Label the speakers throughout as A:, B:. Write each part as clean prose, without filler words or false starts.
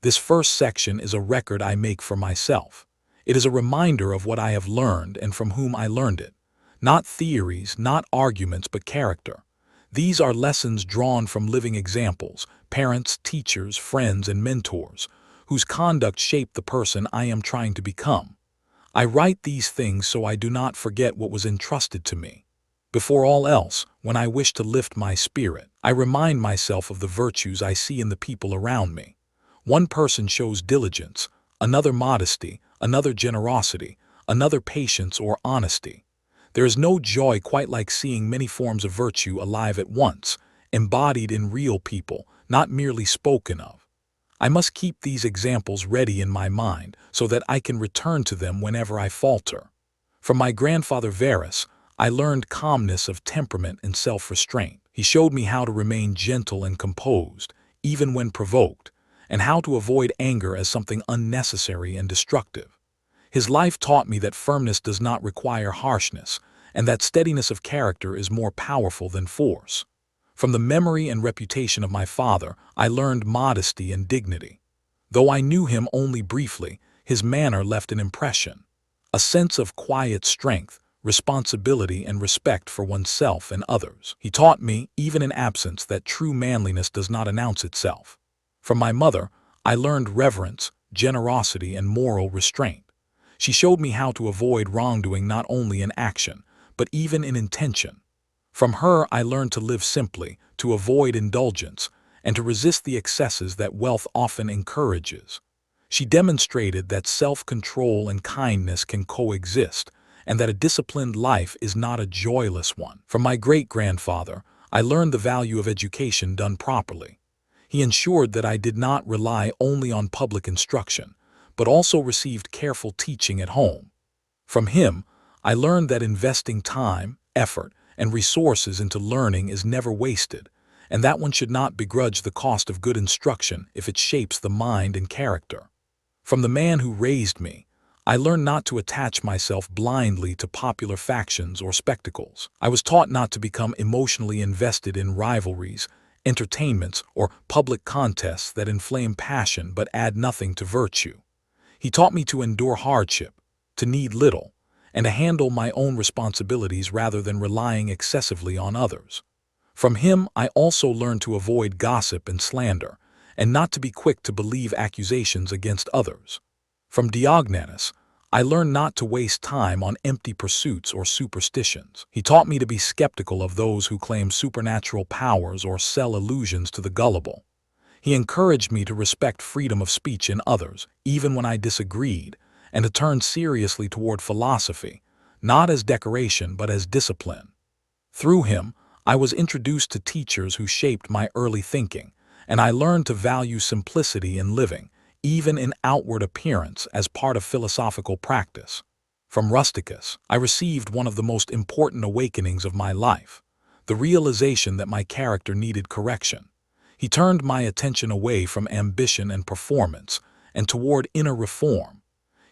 A: This first section is a record I make for myself. It is a reminder of what I have learned and from whom I learned it. Not theories, not arguments, but character. These are lessons drawn from living examples, parents, teachers, friends, and mentors, whose conduct shaped the person I am trying to become. I write these things so I do not forget what was entrusted to me. Before all else, when I wish to lift my spirit, I remind myself of the virtues I see in the people around me. One person shows diligence, another modesty, another generosity, another patience or honesty. There is no joy quite like seeing many forms of virtue alive at once, embodied in real people, not merely spoken of. I must keep these examples ready in my mind so that I can return to them whenever I falter. From my grandfather Varus, I learned calmness of temperament and self-restraint. He showed me how to remain gentle and composed, even when provoked, and how to avoid anger as something unnecessary and destructive. His life taught me that firmness does not require harshness, and that steadiness of character is more powerful than force. From the memory and reputation of my father, I learned modesty and dignity. Though I knew him only briefly, his manner left an impression. A sense of quiet strength, responsibility, and respect for oneself and others. He taught me, even in absence, that true manliness does not announce itself. From my mother, I learned reverence, generosity, and moral restraint. She showed me how to avoid wrongdoing not only in action, but even in intention. From her, I learned to live simply, to avoid indulgence, and to resist the excesses that wealth often encourages. She demonstrated that self-control and kindness can coexist, and that a disciplined life is not a joyless one. From my great-grandfather, I learned the value of education done properly. He ensured that I did not rely only on public instruction, but also received careful teaching at home. From him, I learned that investing time, effort, and resources into learning is never wasted, and that one should not begrudge the cost of good instruction if it shapes the mind and character. From the man who raised me, I learned not to attach myself blindly to popular factions or spectacles. I was taught not to become emotionally invested in rivalries, entertainments, or public contests that inflame passion but add nothing to virtue. He taught me to endure hardship, to need little, and to handle my own responsibilities rather than relying excessively on others. From him, I also learned to avoid gossip and slander, and not to be quick to believe accusations against others. From Diogenes, I learned not to waste time on empty pursuits or superstitions. He taught me to be skeptical of those who claim supernatural powers or sell illusions to the gullible. He encouraged me to respect freedom of speech in others, even when I disagreed, and to turn seriously toward philosophy, not as decoration but as discipline. Through him, I was introduced to teachers who shaped my early thinking, and I learned to value simplicity in living, even in outward appearance, as part of philosophical practice. From Rusticus, I received one of the most important awakenings of my life, the realization that my character needed correction. He turned my attention away from ambition and performance and toward inner reform.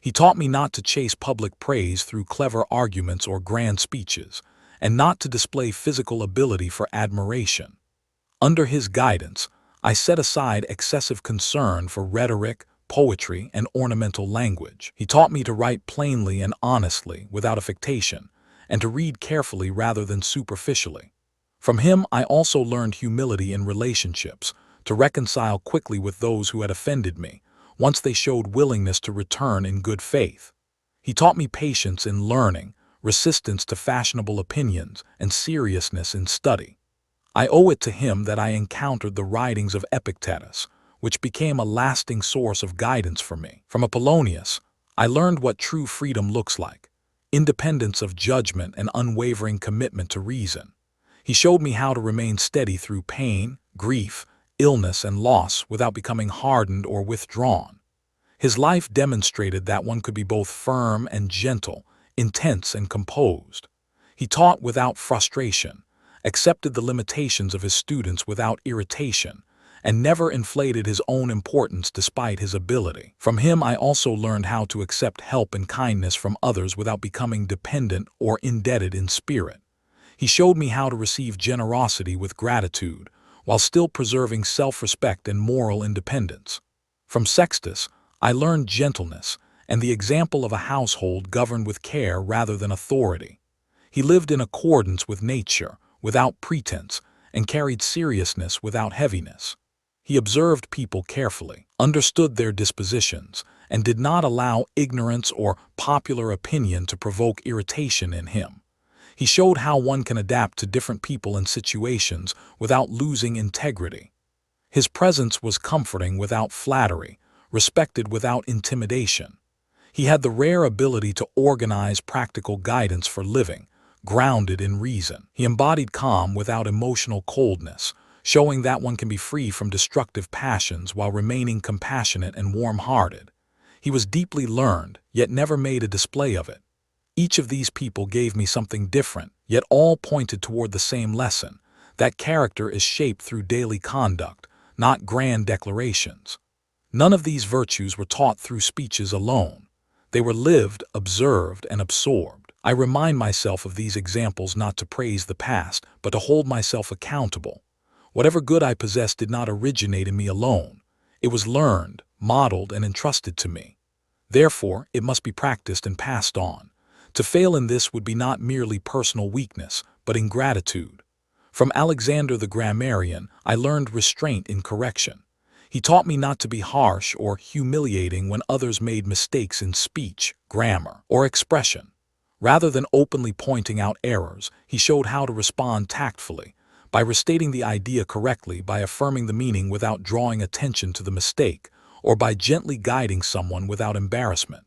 A: He taught me not to chase public praise through clever arguments or grand speeches, and not to display physical ability for admiration. Under his guidance, I set aside excessive concern for rhetoric, poetry, and ornamental language. He taught me to write plainly and honestly, without affectation, and to read carefully rather than superficially. From him, I also learned humility in relationships, to reconcile quickly with those who had offended me, once they showed willingness to return in good faith. He taught me patience in learning, resistance to fashionable opinions, and seriousness in study. I owe it to him that I encountered the writings of Epictetus, which became a lasting source of guidance for me. From Apollonius, I learned what true freedom looks like: independence of judgment and unwavering commitment to reason. He showed me how to remain steady through pain, grief, illness, and loss without becoming hardened or withdrawn. His life demonstrated that one could be both firm and gentle, intense and composed. He taught without frustration, accepted the limitations of his students without irritation, and never inflated his own importance despite his ability. From him, I also learned how to accept help and kindness from others without becoming dependent or indebted in spirit. He showed me how to receive generosity with gratitude, while still preserving self-respect and moral independence. From Sextus, I learned gentleness and the example of a household governed with care rather than authority. He lived in accordance with nature, without pretense, and carried seriousness without heaviness. He observed people carefully, understood their dispositions, and did not allow ignorance or popular opinion to provoke irritation in him. He showed how one can adapt to different people and situations without losing integrity. His presence was comforting without flattery, respected without intimidation. He had the rare ability to organize practical guidance for living, grounded in reason. He embodied calm without emotional coldness, showing that one can be free from destructive passions while remaining compassionate and warm-hearted. He was deeply learned, yet never made a display of it. Each of these people gave me something different, yet all pointed toward the same lesson, that character is shaped through daily conduct, not grand declarations. None of these virtues were taught through speeches alone. They were lived, observed, and absorbed. I remind myself of these examples not to praise the past, but to hold myself accountable. Whatever good I possessed did not originate in me alone. It was learned, modeled, and entrusted to me. Therefore, it must be practiced and passed on. To fail in this would be not merely personal weakness, but ingratitude. From Alexander the grammarian, I learned restraint in correction. He taught me not to be harsh or humiliating when others made mistakes in speech, grammar, or expression. Rather than openly pointing out errors, he showed how to respond tactfully, by restating the idea correctly, by affirming the meaning without drawing attention to the mistake, or by gently guiding someone without embarrassment.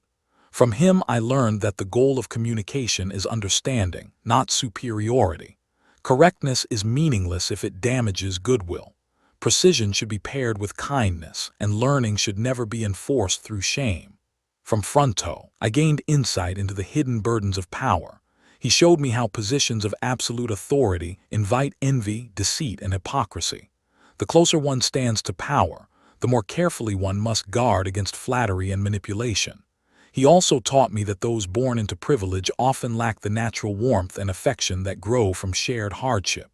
A: From him I learned that the goal of communication is understanding, not superiority. Correctness is meaningless if it damages goodwill. Precision should be paired with kindness, and learning should never be enforced through shame. From Fronto, I gained insight into the hidden burdens of power. He showed me how positions of absolute authority invite envy, deceit, and hypocrisy. The closer one stands to power, the more carefully one must guard against flattery and manipulation. He also taught me that those born into privilege often lack the natural warmth and affection that grow from shared hardship.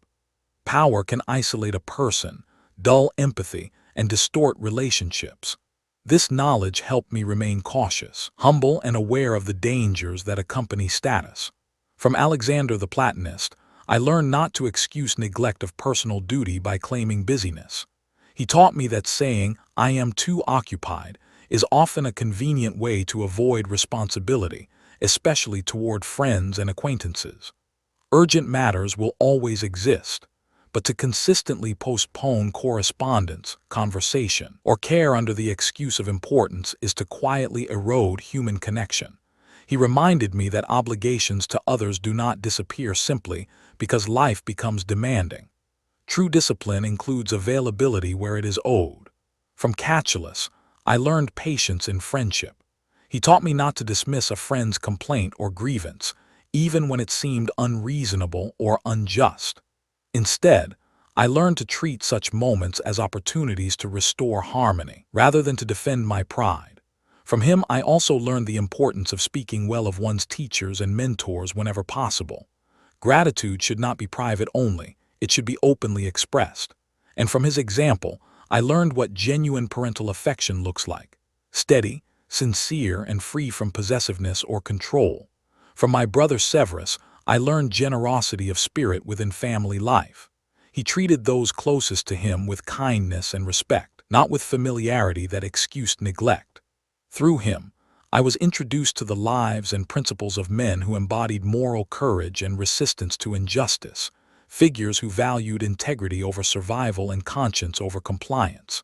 A: Power can isolate a person, dull empathy, and distort relationships. This knowledge helped me remain cautious, humble, and aware of the dangers that accompany status. From Alexander the Platonist, I learned not to excuse neglect of personal duty by claiming busyness. He taught me that saying, "I am too occupied," is often a convenient way to avoid responsibility, especially toward friends and acquaintances. Urgent matters will always exist, but to consistently postpone correspondence, conversation, or care under the excuse of importance is to quietly erode human connection. He reminded me that obligations to others do not disappear simply because life becomes demanding. True discipline includes availability where it is owed. From Catullus, I learned patience in friendship. He taught me not to dismiss a friend's complaint or grievance, even when it seemed unreasonable or unjust. Instead, I learned to treat such moments as opportunities to restore harmony, rather than to defend my pride. From him I also learned the importance of speaking well of one's teachers and mentors whenever possible. Gratitude should not be private only, it should be openly expressed. And from his example, I learned what genuine parental affection looks like: steady, sincere, and free from possessiveness or control. From my brother Severus, I learned generosity of spirit within family life. He treated those closest to him with kindness and respect, not with familiarity that excused neglect. Through him, I was introduced to the lives and principles of men who embodied moral courage and resistance to injustice, figures who valued integrity over survival and conscience over compliance.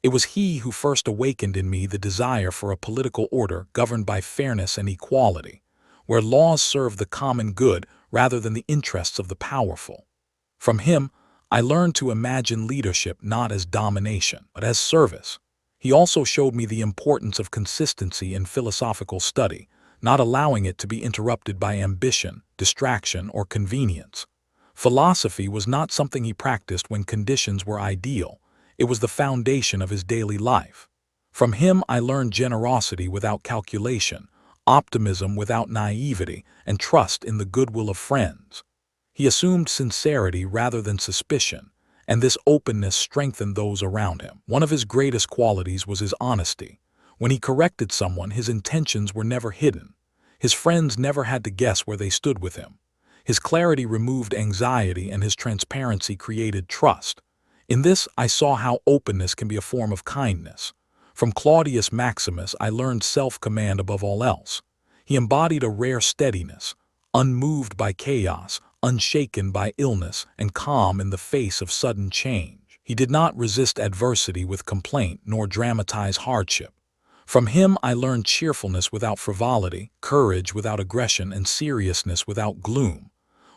A: It was he who first awakened in me the desire for a political order governed by fairness and equality, where laws serve the common good rather than the interests of the powerful. From him, I learned to imagine leadership not as domination, but as service. He also showed me the importance of consistency in philosophical study, not allowing it to be interrupted by ambition, distraction, or convenience. Philosophy was not something he practiced when conditions were ideal. It was the foundation of his daily life. From him I learned generosity without calculation, optimism without naivety, and trust in the goodwill of friends. He assumed sincerity rather than suspicion, and this openness strengthened those around him. One of his greatest qualities was his honesty. When he corrected someone, his intentions were never hidden. His friends never had to guess where they stood with him. His clarity removed anxiety, and his transparency created trust. In this, I saw how openness can be a form of kindness. From Claudius Maximus, I learned self-command above all else. He embodied a rare steadiness, unmoved by chaos, unshaken by illness, and calm in the face of sudden change. He did not resist adversity with complaint, nor dramatize hardship. From him I learned cheerfulness without frivolity, courage without aggression, and seriousness without gloom.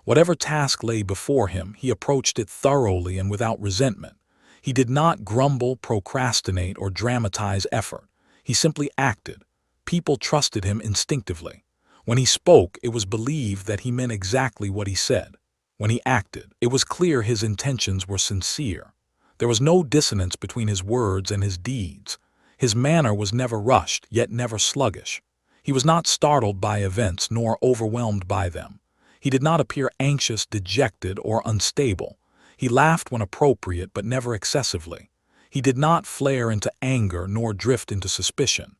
A: Whatever task lay before him, he approached it thoroughly and without resentment. He did not grumble, procrastinate, or dramatize effort. He simply acted. People trusted him instinctively. When he spoke, it was believed that he meant exactly what he said. When he acted, it was clear his intentions were sincere. There was no dissonance between his words and his deeds. His manner was never rushed, yet never sluggish. He was not startled by events, nor overwhelmed by them. He did not appear anxious, dejected, or unstable. He laughed when appropriate, but never excessively. He did not flare into anger, nor drift into suspicion.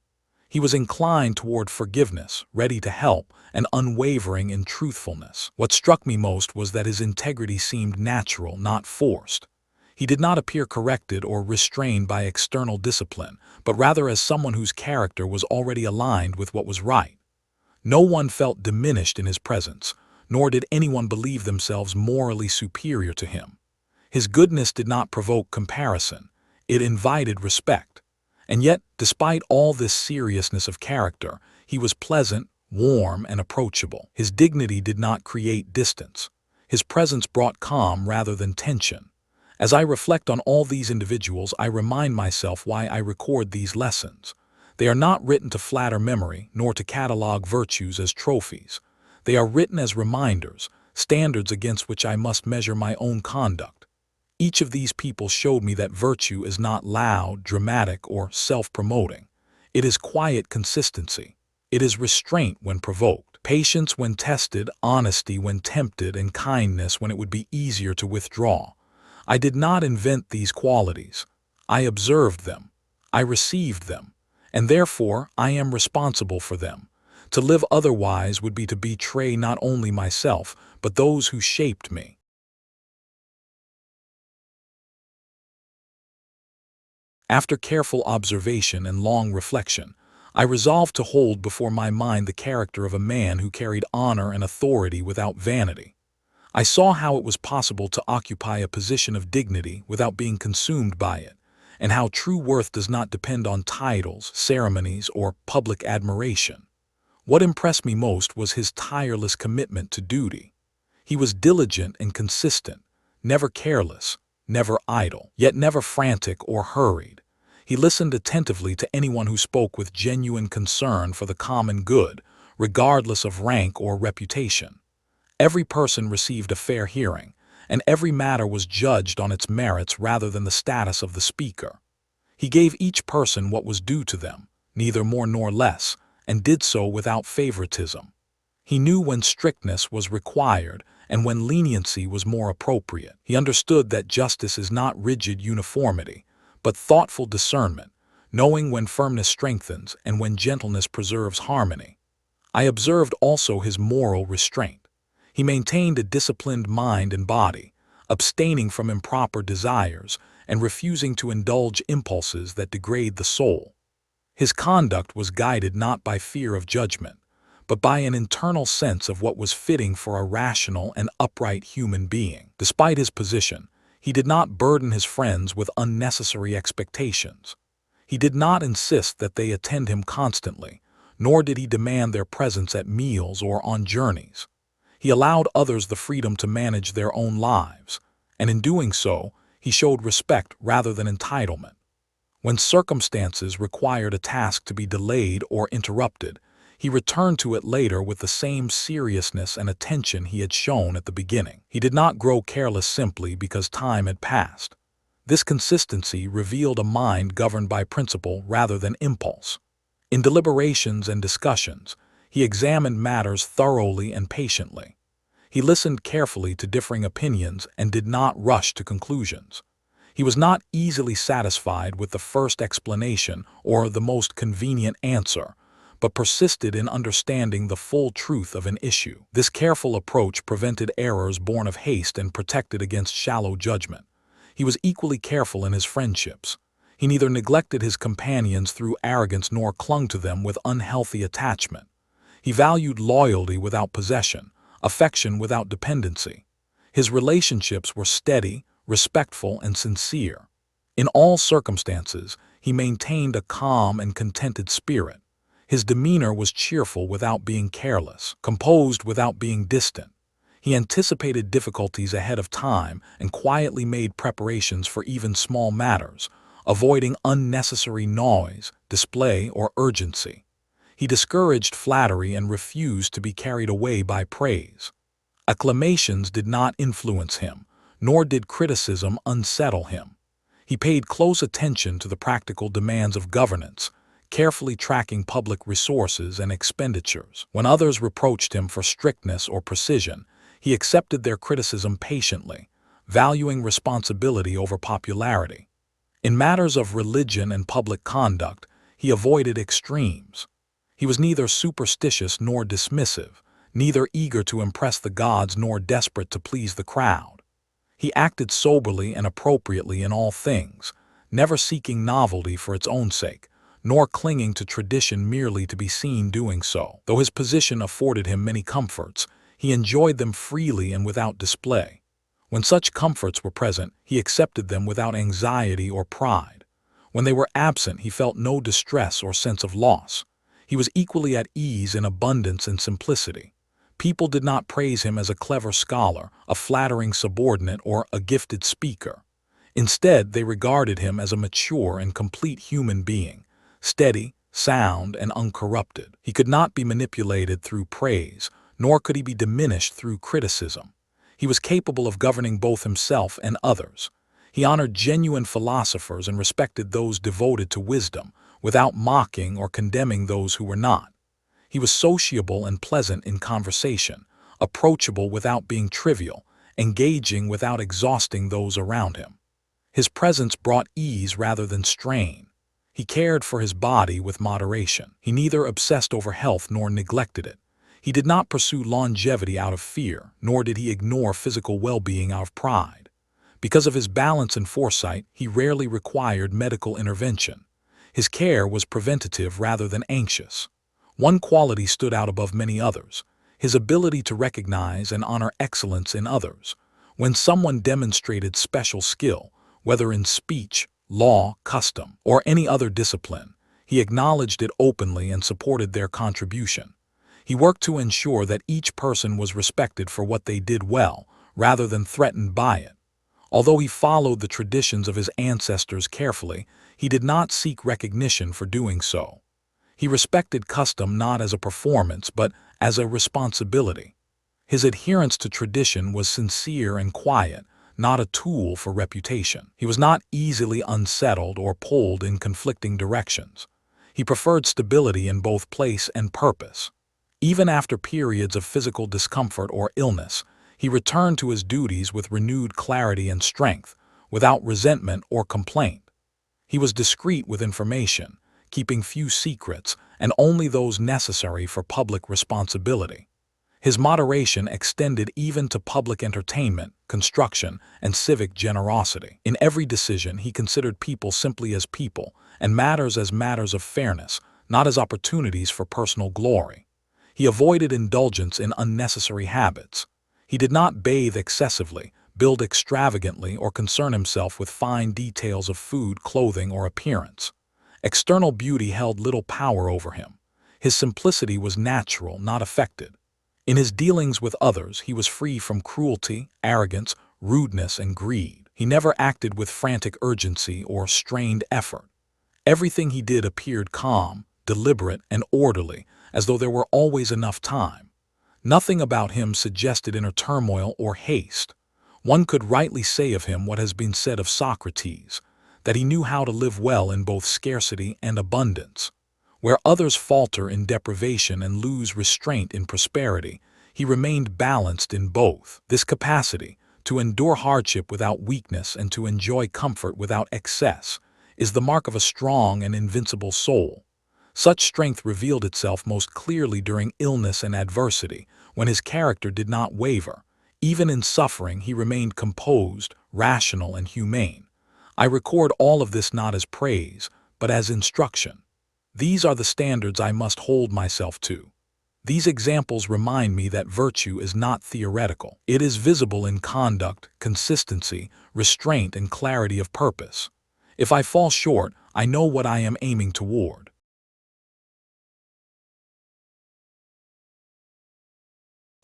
A: He was inclined toward forgiveness, ready to help, and unwavering in truthfulness. What struck me most was that his integrity seemed natural, not forced. He did not appear corrected or restrained by external discipline, but rather as someone whose character was already aligned with what was right. No one felt diminished in his presence, nor did anyone believe themselves morally superior to him. His goodness did not provoke comparison. It invited respect. And yet, despite all this seriousness of character, he was pleasant, warm, and approachable. His dignity did not create distance. His presence brought calm rather than tension. As I reflect on all these individuals, I remind myself why I record these lessons. They are not written to flatter memory, nor to catalog virtues as trophies. They are written as reminders, standards against which I must measure my own conduct. Each of these people showed me that virtue is not loud, dramatic, or self-promoting. It is quiet consistency. It is restraint when provoked, patience when tested, honesty when tempted, and kindness when it would be easier to withdraw. I did not invent these qualities. I observed them. I received them. And therefore, I am responsible for them. To live otherwise would be to betray not only myself, but those who shaped me. After careful observation and long reflection, I resolved to hold before my mind the character of a man who carried honor and authority without vanity. I saw how it was possible to occupy a position of dignity without being consumed by it, and how true worth does not depend on titles, ceremonies, or public admiration. What impressed me most was his tireless commitment to duty. He was diligent and consistent, never careless, never idle, yet never frantic or hurried. He listened attentively to anyone who spoke with genuine concern for the common good, regardless of rank or reputation. Every person received a fair hearing, and every matter was judged on its merits rather than the status of the speaker. He gave each person what was due to them, neither more nor less, and did so without favoritism. He knew when strictness was required and when leniency was more appropriate. He understood that justice is not rigid uniformity, but thoughtful discernment, knowing when firmness strengthens and when gentleness preserves harmony. I observed also his moral restraint. He maintained a disciplined mind and body, abstaining from improper desires and refusing to indulge impulses that degrade the soul. His conduct was guided not by fear of judgment, but by an internal sense of what was fitting for a rational and upright human being. Despite his position, he did not burden his friends with unnecessary expectations. He did not insist that they attend him constantly, nor did he demand their presence at meals or on journeys. He allowed others the freedom to manage their own lives, and in doing so, he showed respect rather than entitlement. When circumstances required a task to be delayed or interrupted, he returned to it later with the same seriousness and attention he had shown at the beginning. He did not grow careless simply because time had passed. This consistency revealed a mind governed by principle rather than impulse. In deliberations and discussions, he examined matters thoroughly and patiently. He listened carefully to differing opinions and did not rush to conclusions. He was not easily satisfied with the first explanation or the most convenient answer, but persisted in understanding the full truth of an issue. This careful approach prevented errors born of haste and protected against shallow judgment. He was equally careful in his friendships. He neither neglected his companions through arrogance nor clung to them with unhealthy attachment. He valued loyalty without possession, affection without dependency. His relationships were steady, respectful, and sincere. In all circumstances, he maintained a calm and contented spirit. His demeanor was cheerful without being careless, composed without being distant. He anticipated difficulties ahead of time and quietly made preparations for even small matters, avoiding unnecessary noise, display, or urgency. He discouraged flattery and refused to be carried away by praise. Acclamations did not influence him, nor did criticism unsettle him. He paid close attention to the practical demands of governance, carefully tracking public resources and expenditures. When others reproached him for strictness or precision, he accepted their criticism patiently, valuing responsibility over popularity. In matters of religion and public conduct, he avoided extremes. He was neither superstitious nor dismissive, neither eager to impress the gods nor desperate to please the crowd. He acted soberly and appropriately in all things, never seeking novelty for its own sake, nor clinging to tradition merely to be seen doing so. Though his position afforded him many comforts, he enjoyed them freely and without display. When such comforts were present, he accepted them without anxiety or pride. When they were absent, he felt no distress or sense of loss. He was equally at ease in abundance and simplicity. People did not praise him as a clever scholar, a flattering subordinate, or a gifted speaker. Instead, they regarded him as a mature and complete human being, steady, sound, and uncorrupted. He could not be manipulated through praise, nor could he be diminished through criticism. He was capable of governing both himself and others. He honored genuine philosophers and respected those devoted to wisdom, without mocking or condemning those who were not. He was sociable and pleasant in conversation, approachable without being trivial, engaging without exhausting those around him. His presence brought ease rather than strain. He cared for his body with moderation. He neither obsessed over health nor neglected it. He did not pursue longevity out of fear, nor did he ignore physical well-being out of pride. Because of his balance and foresight, he rarely required medical intervention. His care was preventative rather than anxious. One quality stood out above many others: his ability to recognize and honor excellence in others. When someone demonstrated special skill, whether in speech, law, custom, or any other discipline, he acknowledged it openly and supported their contribution. He worked to ensure that each person was respected for what they did well, rather than threatened by it. Although he followed the traditions of his ancestors carefully, he did not seek recognition for doing so. He respected custom not as a performance, but as a responsibility. His adherence to tradition was sincere and quiet, not a tool for reputation. He was not easily unsettled or pulled in conflicting directions. He preferred stability in both place and purpose. Even after periods of physical discomfort or illness, he returned to his duties with renewed clarity and strength, without resentment or complaint. He was discreet with information, keeping few secrets and only those necessary for public responsibility. His moderation extended even to public entertainment, construction, and civic generosity. In every decision, he considered people simply as people, and matters as matters of fairness, not as opportunities for personal glory. He avoided indulgence in unnecessary habits. He did not bathe excessively, build extravagantly, or concern himself with fine details of food, clothing, or appearance. External beauty held little power over him. His simplicity was natural, not affected. In his dealings with others, he was free from cruelty, arrogance, rudeness, and greed. He never acted with frantic urgency or strained effort. Everything he did appeared calm, deliberate, and orderly, as though there were always enough time. Nothing about him suggested inner turmoil or haste. One could rightly say of him what has been said of Socrates, that he knew how to live well in both scarcity and abundance. Where others falter in deprivation and lose restraint in prosperity, he remained balanced in both. This capacity, to endure hardship without weakness and to enjoy comfort without excess, is the mark of a strong and invincible soul. Such strength revealed itself most clearly during illness and adversity, when his character did not waver. Even in suffering, he remained composed, rational, and humane. I record all of this not as praise, but as instruction. These are the standards I must hold myself to. These examples remind me that virtue is not theoretical. It is visible in conduct, consistency, restraint, and clarity of purpose. If I fall short, I know what I am aiming toward.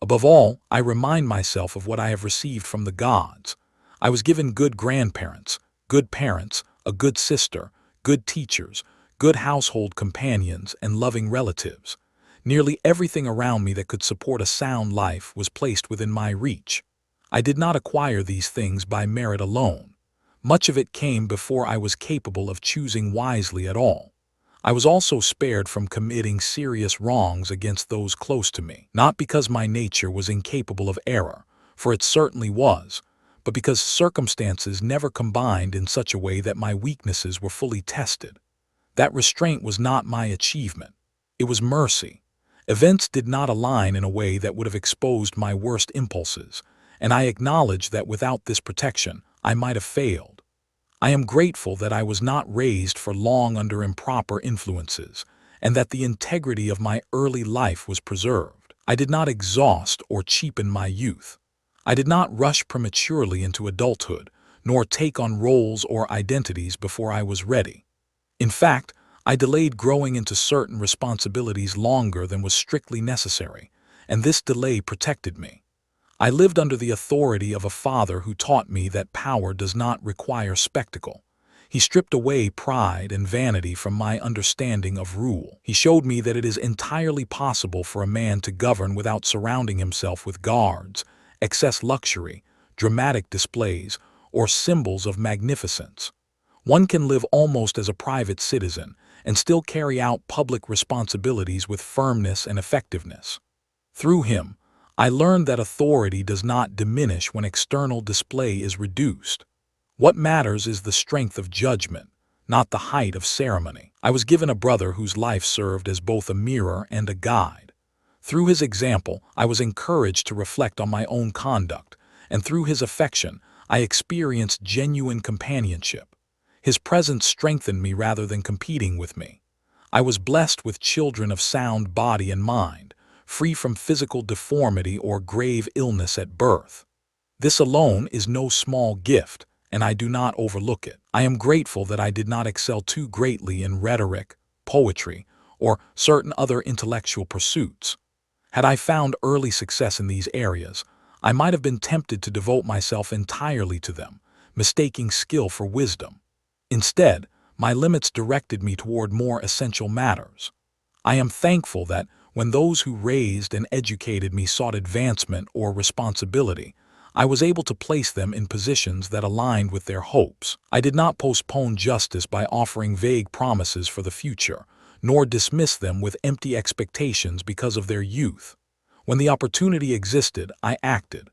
A: Above all, I remind myself of what I have received from the gods. I was given good grandparents, good parents, a good sister, good teachers, good household companions, and loving relatives. Nearly everything around me that could support a sound life was placed within my reach. I did not acquire these things by merit alone. Much of it came before I was capable of choosing wisely at all. I was also spared from committing serious wrongs against those close to me, not because my nature was incapable of error, for it certainly was, but because circumstances never combined in such a way that my weaknesses were fully tested. That restraint was not my achievement. It was mercy. Events did not align in a way that would have exposed my worst impulses, and I acknowledge that without this protection, I might have failed. I am grateful that I was not raised for long under improper influences, and that the integrity of my early life was preserved. I did not exhaust or cheapen my youth. I did not rush prematurely into adulthood, nor take on roles or identities before I was ready. In fact, I delayed growing into certain responsibilities longer than was strictly necessary, and this delay protected me. I lived under the authority of a father who taught me that power does not require spectacle. He stripped away pride and vanity from my understanding of rule. He showed me that it is entirely possible for a man to govern without surrounding himself with guards, excess luxury, dramatic displays, or symbols of magnificence. One can live almost as a private citizen and still carry out public responsibilities with firmness and effectiveness. Through him, I learned that authority does not diminish when external display is reduced. What matters is the strength of judgment, not the height of ceremony. I was given a brother whose life served as both a mirror and a guide. Through his example, I was encouraged to reflect on my own conduct, and through his affection, I experienced genuine companionship. His presence strengthened me rather than competing with me. I was blessed with children of sound body and mind, free from physical deformity or grave illness at birth. This alone is no small gift, and I do not overlook it. I am grateful that I did not excel too greatly in rhetoric, poetry, or certain other intellectual pursuits. Had I found early success in these areas, I might have been tempted to devote myself entirely to them, mistaking skill for wisdom. Instead, my limits directed me toward more essential matters. I am thankful that, when those who raised and educated me sought advancement or responsibility, I was able to place them in positions that aligned with their hopes. I did not postpone justice by offering vague promises for the future, nor dismiss them with empty expectations because of their youth. When the opportunity existed, I acted.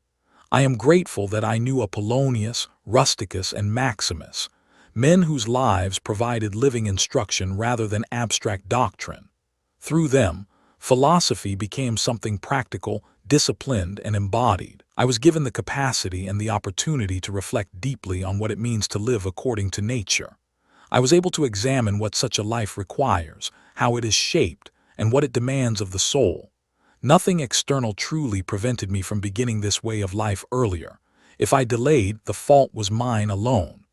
A: I am grateful that I knew Apollonius, Rusticus, and Maximus, men whose lives provided living instruction rather than abstract doctrine. Through them, philosophy became something practical, disciplined, and embodied. I was given the capacity and the opportunity to reflect deeply on what it means to live according to nature. I was able to examine what such a life requires, how it is shaped, and what it demands of the soul. Nothing external truly prevented me from beginning this way of life earlier. If I delayed, the fault was mine alone.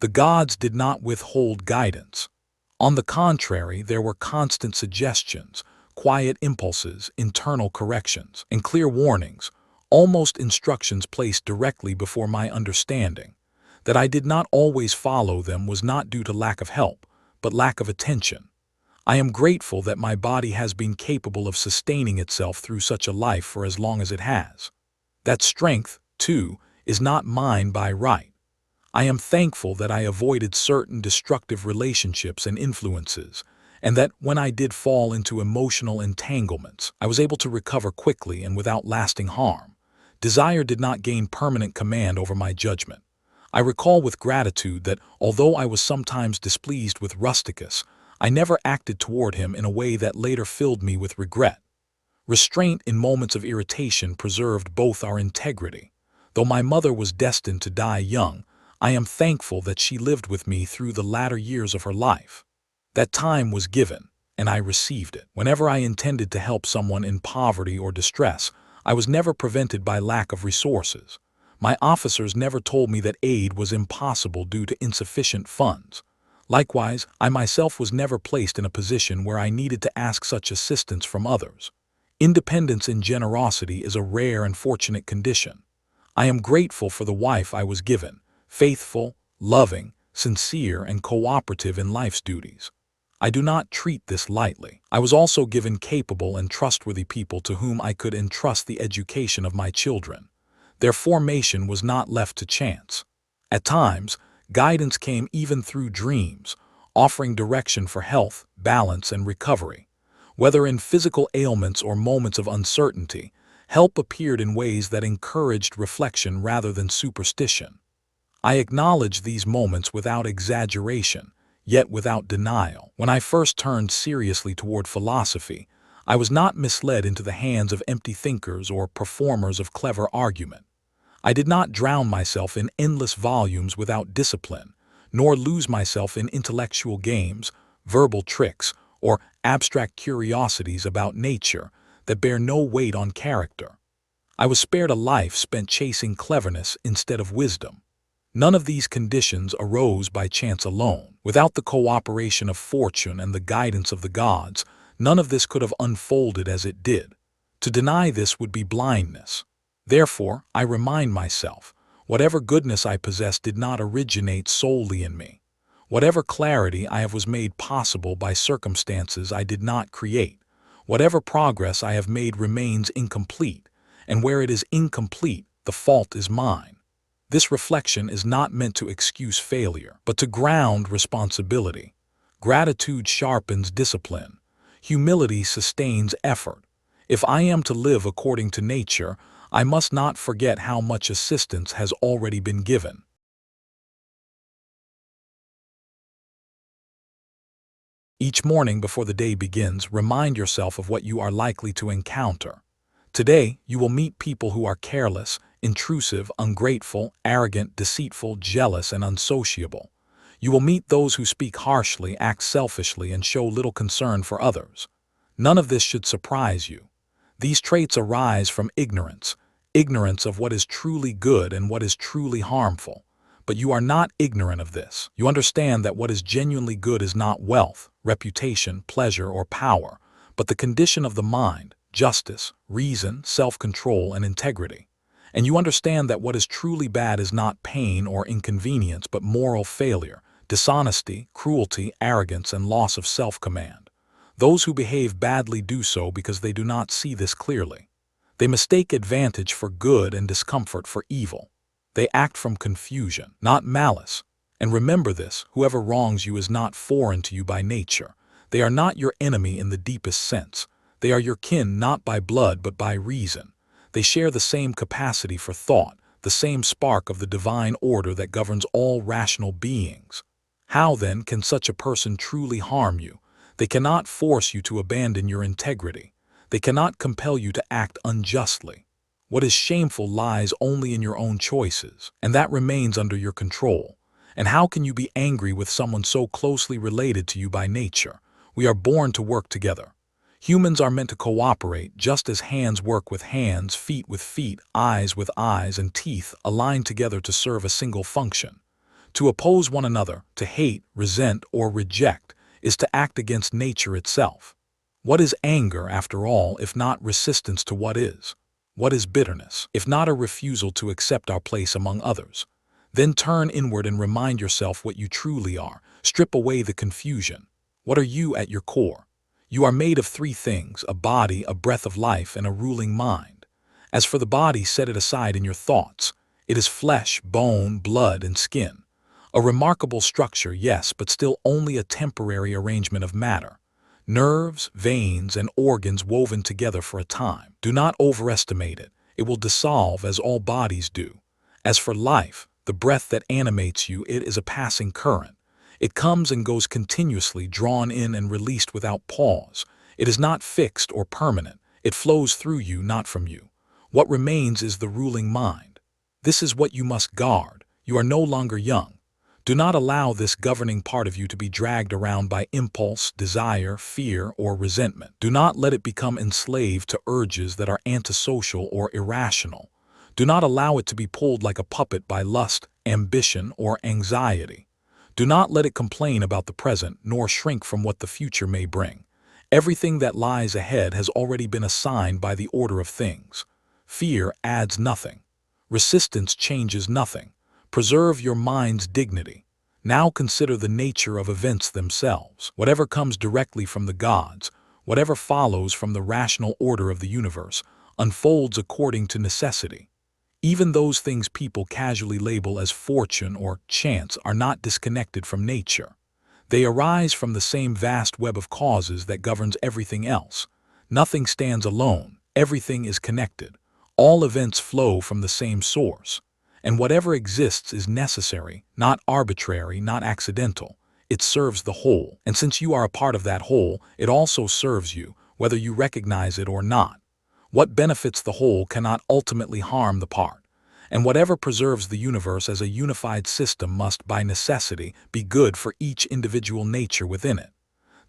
A: The gods did not withhold guidance. On the contrary, there were constant suggestions, quiet impulses, internal corrections, and clear warnings, almost instructions placed directly before my understanding. That I did not always follow them was not due to lack of help, but lack of attention. I am grateful that my body has been capable of sustaining itself through such a life for as long as it has. That strength, too, is not mine by right. I am thankful that I avoided certain destructive relationships and influences, and that when I did fall into emotional entanglements, I was able to recover quickly and without lasting harm. Desire did not gain permanent command over my judgment. I recall with gratitude that although I was sometimes displeased with Rusticus, I never acted toward him in a way that later filled me with regret. Restraint in moments of irritation preserved both our integrity. Though my mother was destined to die young, I am thankful that she lived with me through the latter years of her life. That time was given, and I received it. Whenever I intended to help someone in poverty or distress, I was never prevented by lack of resources. My officers never told me that aid was impossible due to insufficient funds. Likewise, I myself was never placed in a position where I needed to ask such assistance from others. Independence in generosity is a rare and fortunate condition. I am grateful for the wife I was given, faithful, loving, sincere, and cooperative in life's duties. I do not treat this lightly. I was also given capable and trustworthy people to whom I could entrust the education of my children. Their formation was not left to chance. At times, guidance came even through dreams, offering direction for health, balance, and recovery. Whether in physical ailments or moments of uncertainty, help appeared in ways that encouraged reflection rather than superstition. I acknowledge these moments without exaggeration, yet without denial. When I first turned seriously toward philosophy, I was not misled into the hands of empty thinkers or performers of clever argument. I did not drown myself in endless volumes without discipline, nor lose myself in intellectual games, verbal tricks, or abstract curiosities about nature that bear no weight on character. I was spared a life spent chasing cleverness instead of wisdom. None of these conditions arose by chance alone. Without the cooperation of fortune and the guidance of the gods, none of this could have unfolded as it did. To deny this would be blindness. Therefore, I remind myself, whatever goodness I possess did not originate solely in me. Whatever clarity I have was made possible by circumstances I did not create. Whatever progress I have made remains incomplete, and where it is incomplete, the fault is mine. This reflection is not meant to excuse failure, but to ground responsibility. Gratitude sharpens discipline. Humility sustains effort. If I am to live according to nature, I must not forget how much assistance has already been given. Each morning before the day begins, remind yourself of what you are likely to encounter. Today, you will meet people who are careless, intrusive, ungrateful, arrogant, deceitful, jealous, and unsociable. You will meet those who speak harshly, act selfishly, and show little concern for others. None of this should surprise you. These traits arise from ignorance of what is truly good and what is truly harmful. But you are not ignorant of this. You understand that what is genuinely good is not wealth, reputation, pleasure, or power, but the condition of the mind, justice, reason, self-control, and integrity. And you understand that what is truly bad is not pain or inconvenience, but moral failure, dishonesty, cruelty, arrogance, and loss of self-command. Those who behave badly do so because they do not see this clearly. They mistake advantage for good and discomfort for evil. They act from confusion, not malice. And remember this, whoever wrongs you is not foreign to you by nature. They are not your enemy in the deepest sense. They are your kin not by blood but by reason. They share the same capacity for thought, the same spark of the divine order that governs all rational beings. How then can such a person truly harm you? They cannot force you to abandon your integrity. They cannot compel you to act unjustly. What is shameful lies only in your own choices, and that remains under your control. And how can you be angry with someone so closely related to you by nature? We are born to work together. Humans are meant to cooperate just as hands work with hands, feet with feet, eyes with eyes, and teeth align together to serve a single function. To oppose one another, to hate, resent, or reject, is to act against nature itself. What is anger, after all, if not resistance to what is? What is bitterness, if not a refusal to accept our place among others? Then turn inward and remind yourself what you truly are. Strip away the confusion. What are you at your core? You are made of three things: a body, a breath of life, and a ruling mind. As for the body, set it aside in your thoughts. It is flesh, bone, blood, and skin. A remarkable structure, yes, but still only a temporary arrangement of matter. nerves, veins, and organs woven together for a time. Do not overestimate it. It will dissolve as all bodies do. As for life, the breath that animates you, it is a passing current. It comes and goes continuously, drawn in and released without pause. It is not fixed or permanent. It flows through you, not from you. What remains is the ruling mind. This is what you must guard. You are no longer young. Do not allow this governing part of you to be dragged around by impulse, desire, fear, or resentment. Do not let it become enslaved to urges that are antisocial or irrational. Do not allow it to be pulled like a puppet by lust, ambition, or anxiety. Do not let it complain about the present, nor shrink from what the future may bring. Everything that lies ahead has already been assigned by the order of things. Fear adds nothing. Resistance changes nothing. Preserve your mind's dignity. Now consider the nature of events themselves. Whatever comes directly from the gods, whatever follows from the rational order of the universe, unfolds according to necessity. Even those things people casually label as fortune or chance are not disconnected from nature. They arise from the same vast web of causes that governs everything else. Nothing stands alone. Everything is connected. All events flow from the same source. And whatever exists is necessary, not arbitrary, not accidental. It serves the whole. And since you are a part of that whole, it also serves you, whether you recognize it or not. What benefits the whole cannot ultimately harm the part. And whatever preserves the universe as a unified system must, by necessity, be good for each individual nature within it.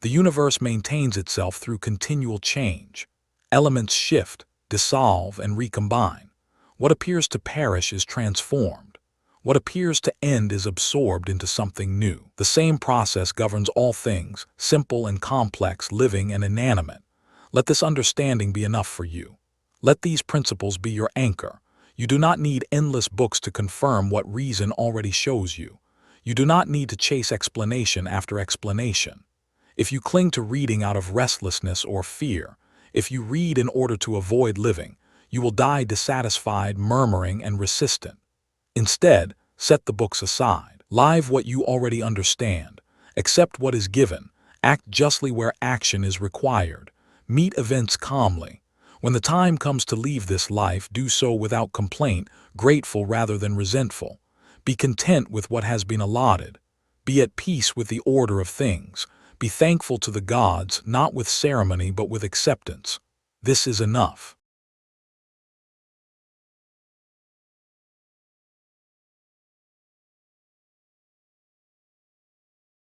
A: The universe maintains itself through continual change. Elements shift, dissolve, and recombine. What appears to perish is transformed. What appears to end is absorbed into something new. The same process governs all things, simple and complex, living and inanimate. Let this understanding be enough for you. Let these principles be your anchor. You do not need endless books to confirm what reason already shows you. You do not need to chase explanation after explanation. If you cling to reading out of restlessness or fear, if you read in order to avoid living, you will die dissatisfied, murmuring, and resistant. Instead, set the books aside. Live what you already understand. Accept what is given. Act justly where action is required. Meet events calmly. When the time comes to leave this life, do so without complaint, grateful rather than resentful. Be content with what has been allotted. Be at peace with the order of things. Be thankful to the gods, not with ceremony but with acceptance. This is enough.